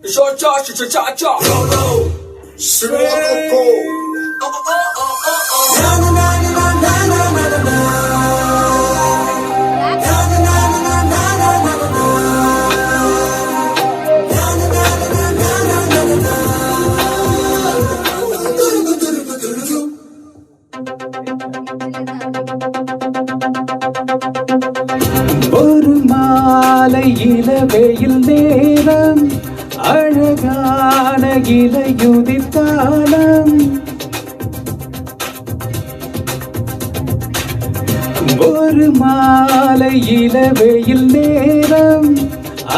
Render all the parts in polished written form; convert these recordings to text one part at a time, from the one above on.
cha cha cha cha cha go swing go na na na na na na na na na ஒரு மாலை இளவெயில் நேரம் அழகான இலையுதிர் காலம் ஒரு மாலை இளவெயில் நேரம்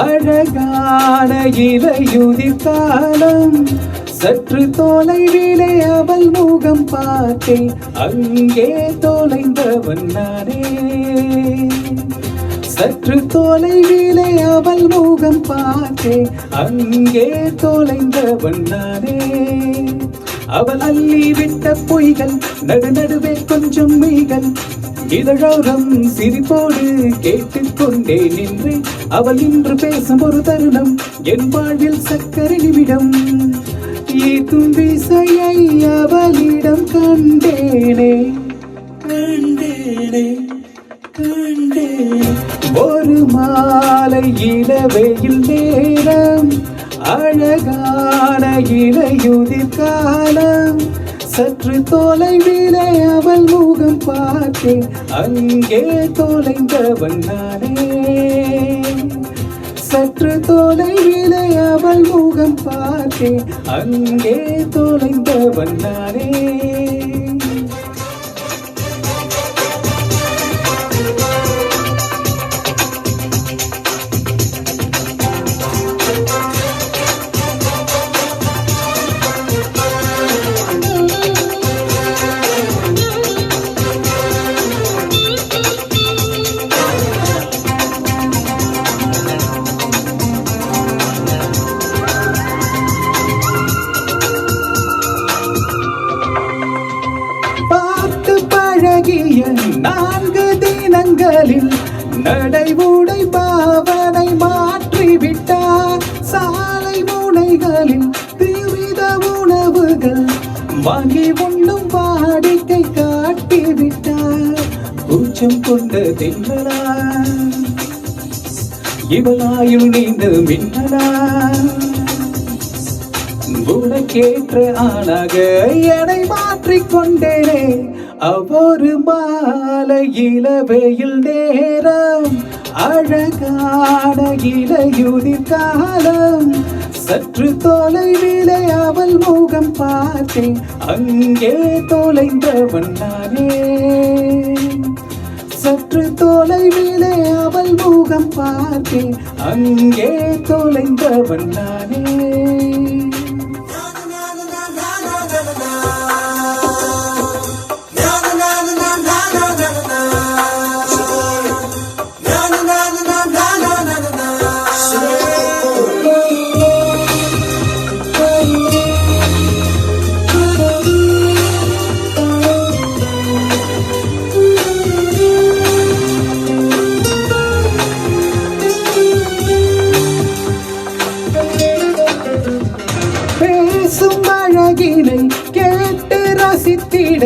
அழகான இலையுதிர் காலம் சற்று தொலைவிலே அவள் முகம் பார்த்தேன் அங்கே தொலைந்தவன் நானே சற்று தொலைவிலே அவள் முகம் பார்த்தேன் அங்கே தொலைந்தவன் நானே அவள் அள்ளி விட்ட பொய்கள் நடுநடுவே கொஞ்சம் மெய்கள் இதழோரம் சிரிப்போடு கேட்டுக்கொண்டே நின்றேன் அவள் இன்று பேசும் ஒரு தருணம் என் வாழ்வில் சக்கரை நிமிடம் ஈர்க்கும் விசையை அவளிடம் கண்டேனே கண்டேனே ஒரு மாலை இளவெயில் நேரம் அழகான இலையுதிர் காலம் சற்று தொலைவிலே அவள் முகம் பார்த்தேன் அங்கே தொலைந்தவன் நானே சற்று தொலைவிலே அவள் முகம் பார்த்தேன் அங்கே தொலைந்தவன் நானே நான்கு தினங்களில் நடைமுறை பாவனை மாற்றிவிட்டார் சாலை முனைகளில் தீவிர உணவுகள் வாங்கி உண்ணும் வாடிக்கை காட்டிவிட்டார் கூச்சம் கொண்ட தென்றலா இவளாயுள் நீண்ட மின்னலா உனக்கேற்ற ஆளாக என்னை மாற்றிக்கொண்டேனே ஒரு மாலை இளவெயில் நேரம் அழகான இலையுதிர் காலம் சற்று தொலைவிலே அவள் முகம் பார்த்தேன் அங்கே தொலைந்தவன் நானே சற்று தொலைவிலே அவள் முகம் பார்த்தேன் அங்கே தொலைந்தவன் நானே அழகினை கேட்டு ரசித்திட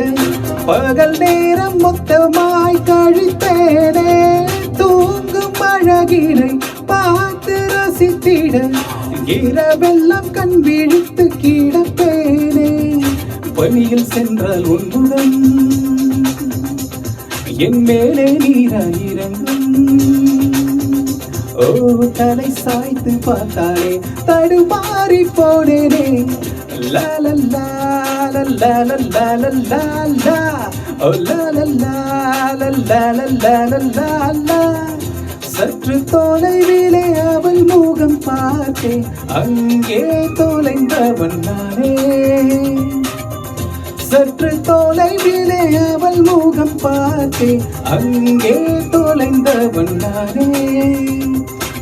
பகல் நேரம் மொத்தமாய் கழித்தேனே தூங்கும் அழகினை பார்த்து ரசித்திட இரவெல்லாம் கண் விழித்து கிடப்பேனே பணியில் சென்றால் ஒன்றுடன் என் மேலே நீராயிரங்கும் ஓ தலை சாய்த்து பார்த்தாலே தடுமாறி போனேனே la la la la la la la la la la oh la la la la la la la la la la சற்று தொலைவிலே அவள் முகம் பார்த்தேன் அங்கே தொலைந்தவன் நானே சற்று தொலைவிலே அவள் முகம் பார்த்தேன் அங்கே தொலைந்தவன் நானே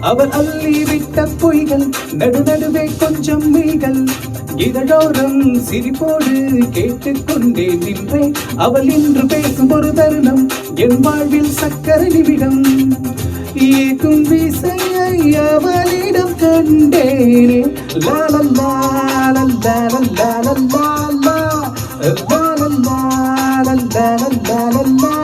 அவள் அள்ளி விட்ட பொய்கள் நடுநடுவே கொஞ்சம் மெய்கள் இதழோரம் சிரிப்போடு கேட்டுக்கொண்டே நின்றேன் அவள் இன்று பேசும் ஒரு தருணம் என் வாழ்வில் சக்கரை நிமிடம் ஈக்கும் விசையை அவளிடம் கண்டேனே. லாலல்லா லாலல்லா லாலல்லா லாலல்லா லாலல்லா லாலல்லா